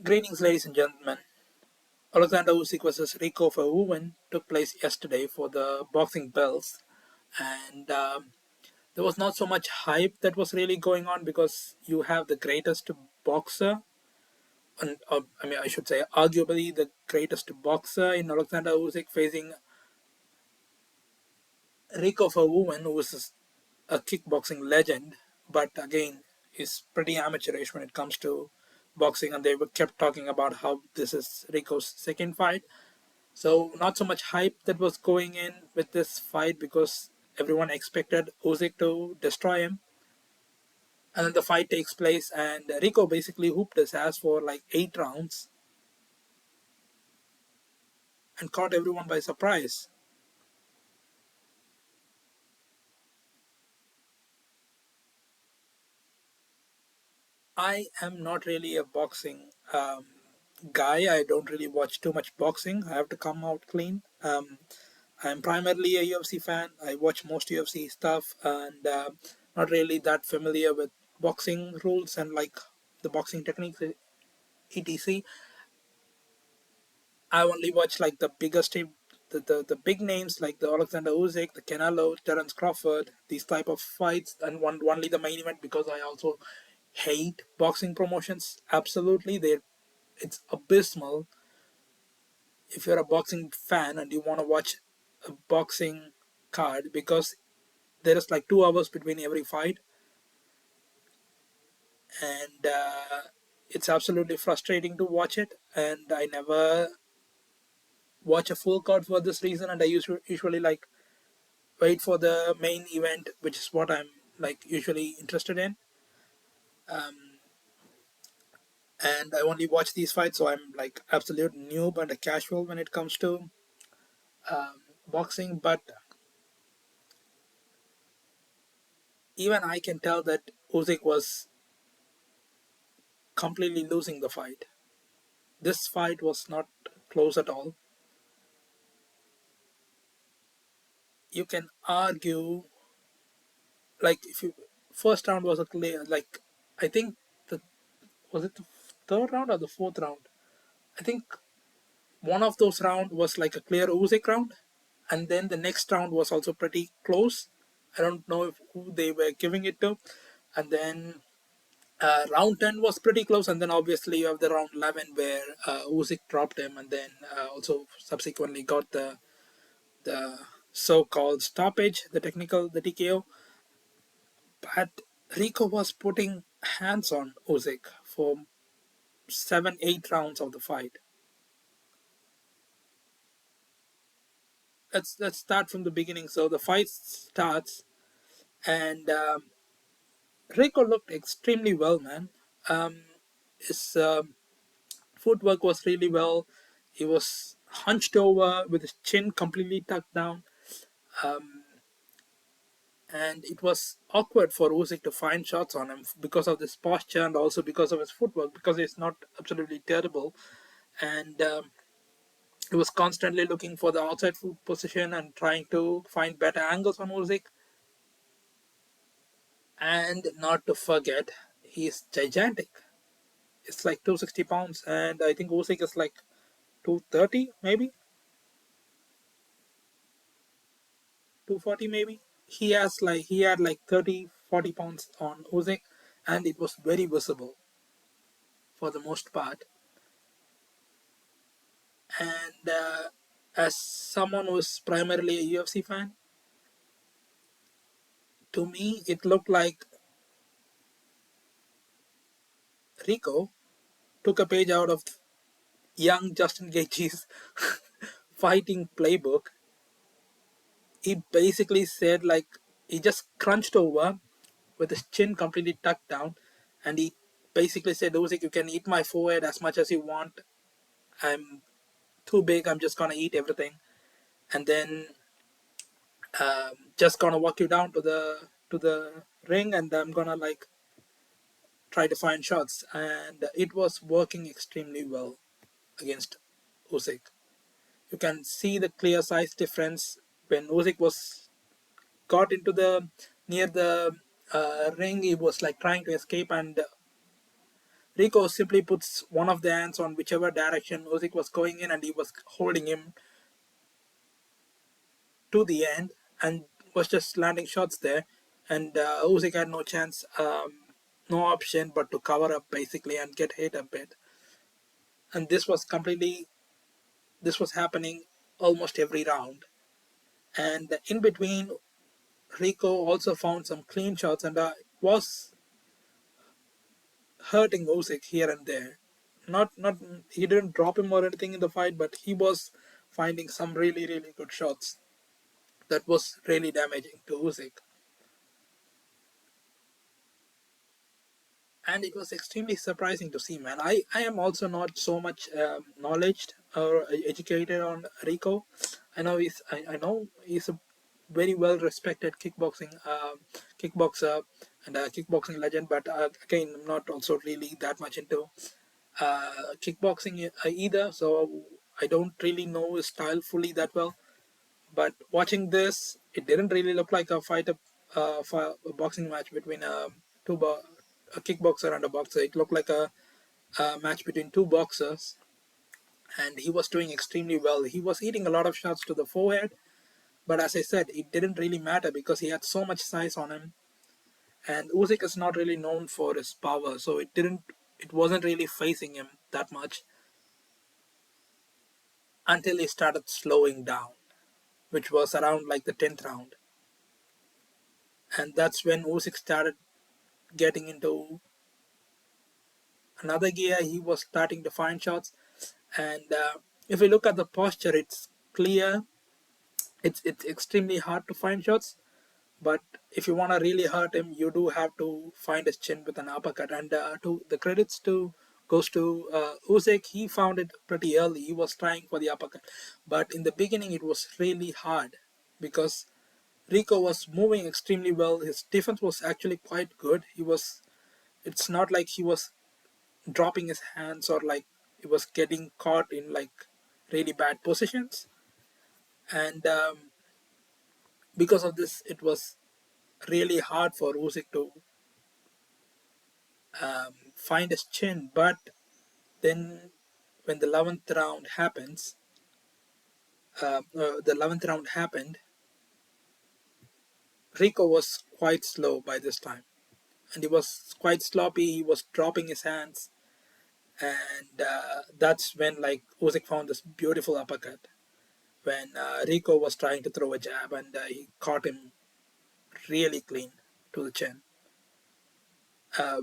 Greetings, ladies and gentlemen. Oleksandr Usyk versus Rico Verhoeven took place yesterday for the boxing belts, and there was not so much hype that was really going on because you have the greatest boxer, and I mean, I should say, arguably the greatest boxer in Oleksandr Usyk facing Rico Verhoeven, who is a kickboxing legend, but again, is pretty amateurish when it comes to boxing, and they were kept talking about how this is Rico's second fight. So not so much hype that was going in with this fight because everyone expected Usyk to destroy him. And then the fight takes place, and Rico basically hooped his ass for like 8 rounds and caught everyone by surprise. I am not really a boxing guy. I don't really watch too much boxing. I have to come out clean. I'm primarily a UFC fan. I watch most UFC stuff and not really that familiar with boxing rules and like the boxing techniques, etc. I only watch like the biggest, the big names like the Oleksandr Usyk, the Canelo, Terence Crawford, these type of fights, and only the main event because I also hate boxing promotions. Absolutely, it's abysmal. If you're a boxing fan and you want to watch a boxing card because there is like 2 hours between every fight, and it's absolutely frustrating to watch it. And I never watch a full card for this reason. And I usually like wait for the main event, which is what I'm like usually interested in. And I only watch these fights, so I'm like absolute noob and a casual when it comes to boxing. But even I can tell that Usyk was completely losing the fight. This fight was not close at all. You can argue like if you first round was a clear like I think the was it the third round or the fourth round? I think one of those round was like a clear Usyk round, and then the next round was also pretty close. I don't know if who they were giving it to, and then round 10 was pretty close, and then obviously you have the round 11 where Usyk dropped him, and then also subsequently got the so-called stoppage, the TKO. But Rico was putting hands on Usyk for 7, 8 rounds of the fight. Let's start from the beginning. So the fight starts, and Rico looked extremely well, man. His footwork was really well. He was hunched over with his chin completely tucked down, and it was awkward for Usyk to find shots on him because of this posture and also because of his footwork because it's not absolutely terrible, and he was constantly looking for the outside foot position and trying to find better angles on Usyk. And not to forget, he's gigantic. It's like 260 pounds, and I think Usyk is like 230, maybe 240, maybe. He had like 30, 40 pounds on Usyk, and it was very visible for the most part. And as someone who's primarily a UFC fan, to me it looked like Rico took a page out of young Justin Gaethje's fighting playbook. He basically said like he just crunched over with his chin completely tucked down, and he basically said, "Usyk, you can eat my forehead as much as you want. I'm too big. I'm just gonna eat everything, and then just gonna walk you down to the ring, and I'm gonna like try to find shots." And it was working extremely well against Usyk. You can see the clear size difference when Usyk was got into the near the ring. He was like trying to escape, and Rico simply puts one of the hands on whichever direction Usyk was going in, and he was holding him to the end and was just landing shots there. And Usyk had no chance, no option but to cover up basically and get hit a bit. And this was happening almost every round. And in between, Rico also found some clean shots and was hurting Usyk here and there. Not he didn't drop him or anything in the fight, but he was finding some really good shots that was really damaging to Usyk. And it was extremely surprising to see, man. I am also not so much knowledge or educated on Rico. I know he's a very well respected kickboxer and a kickboxing legend, but again, I'm not also really that much into kickboxing either, so I don't really know his style fully that well. But watching this, it didn't really look like a for a boxing match between a kickboxer and a boxer. It looked like a match between two boxers, and he was doing extremely well. He was hitting a lot of shots to the forehead, but as I said, it didn't really matter because he had so much size on him. And Usyk is not really known for his power, so it wasn't really facing him that much until he started slowing down, which was around like the 10th round. And that's when Usyk started getting into another gear. He was starting to find shots, and if we look at the posture, it's clear. It's extremely hard to find shots, but if you want to really hurt him, you do have to find his chin with an uppercut. And to the credits to goes to Usyk, he found it pretty early. He was trying for the uppercut, but in the beginning, it was really hard because Rico was moving extremely well. His defense was actually quite good. He was. It's not like he was dropping his hands or like he was getting caught in like really bad positions. And because of this, it was really hard for Usyk to find his chin. But then, when the 11th round happened, Rico was quite slow by this time, and he was quite sloppy. He was dropping his hands, and that's when like Usyk found this beautiful uppercut when Rico was trying to throw a jab, and he caught him really clean to the chin,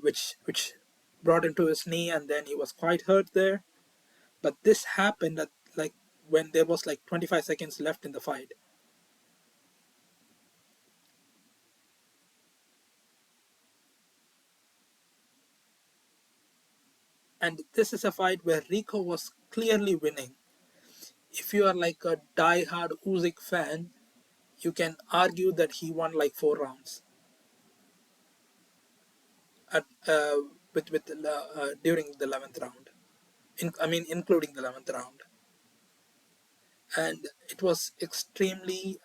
which brought him to his knee, and then he was quite hurt there. But this happened at like when there was like 25 seconds left in the fight. And this is a fight where Rico was clearly winning. If you are like a die-hard Usyk fan, you can argue that he won like 4 rounds at with during the 11th round. Including the 11th round. And it was extremely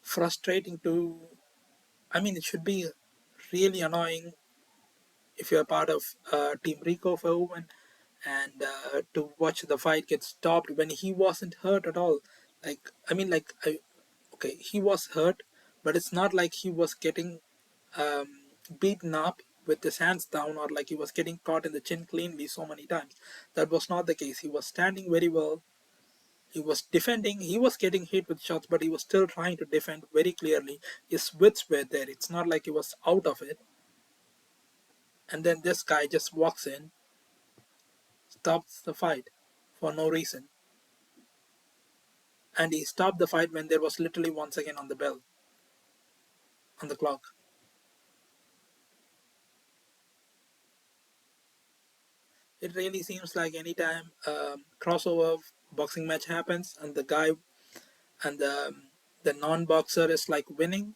frustrating to. It should be really annoying if you're part of Team Rico Verhoeven and to watch the fight get stopped when he wasn't hurt at all. Okay, he was hurt, but it's not like he was getting um, beaten up with his hands down or like he was getting caught in the chin cleanly so many times. That was not the case. He was standing very well. He was defending. He was getting hit with shots, but he was still trying to defend very clearly. His wits were there. It's not like he was out of it. And then this guy just walks in, stops the fight for no reason. And he stopped the fight when there was literally 1 second on the bell, on the clock. It really seems like anytime crossover boxing match happens and the guy and the non-boxer is like winning,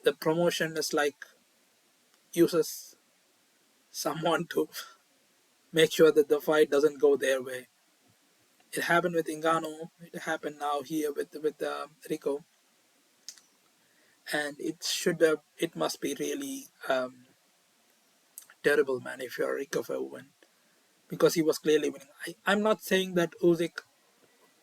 the promotion is like uses someone to make sure that the fight doesn't go their way. It happened with Ngannou. It happened now here with Rico, and it must be really terrible, man, if you're Rico Verhoeven, because he was clearly winning. I'm not saying that Usyk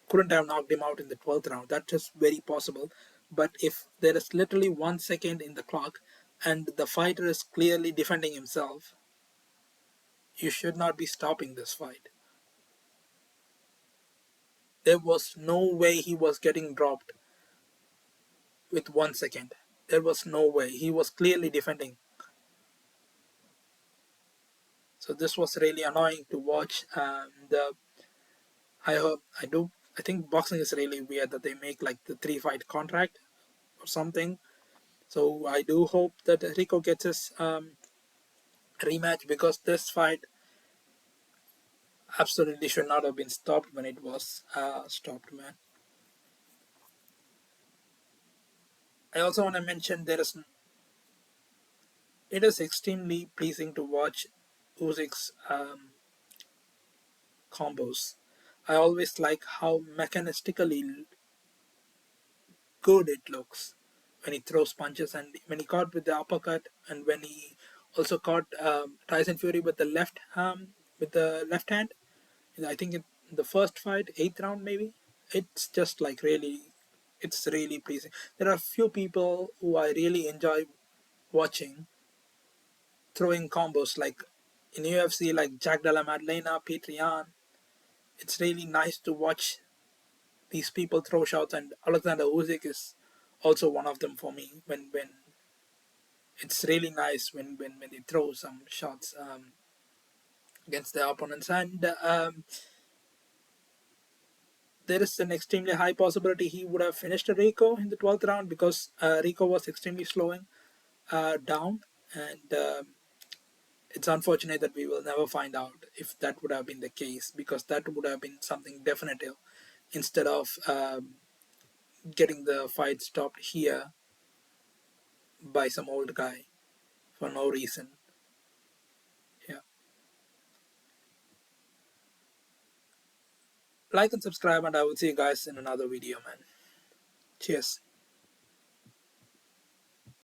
couldn't have knocked him out in the 12th round. That is very possible. But if there is literally 1 second in the clock and the fighter is clearly defending himself, you should not be stopping this fight. There was no way he was getting dropped with 1 second. There was no way. He was clearly defending. So this was really annoying to watch. I hope I do. I think boxing is really weird that they make like the 3 fight contract or something. So I do hope that Rico gets his rematch, because this fight absolutely should not have been stopped when it was stopped, man. I also want to mention it is extremely pleasing to watch Usyk's combos. I always like how mechanistically good it looks when he throws punches, and when he caught with the uppercut, and when he also caught Tyson Fury with the left hand. I think in the first fight, 8th round maybe. It's just like really, it's really pleasing. There are few people who I really enjoy watching throwing combos, like in UFC, like Jack Della Maddalena, Petr Yan. It's really nice to watch these people throw shots, and Oleksandr Usyk is also one of them for me. When it's really nice when they throw some shots against their opponents, and there is an extremely high possibility he would have finished Rico in the 12th round, because Rico was extremely slowing down, and it's unfortunate that we will never find out if that would have been the case, because that would have been something definitive instead of getting the fight stopped here by some old guy for no reason. Yeah. Like and subscribe, and I will see you guys in another video, man. Cheers.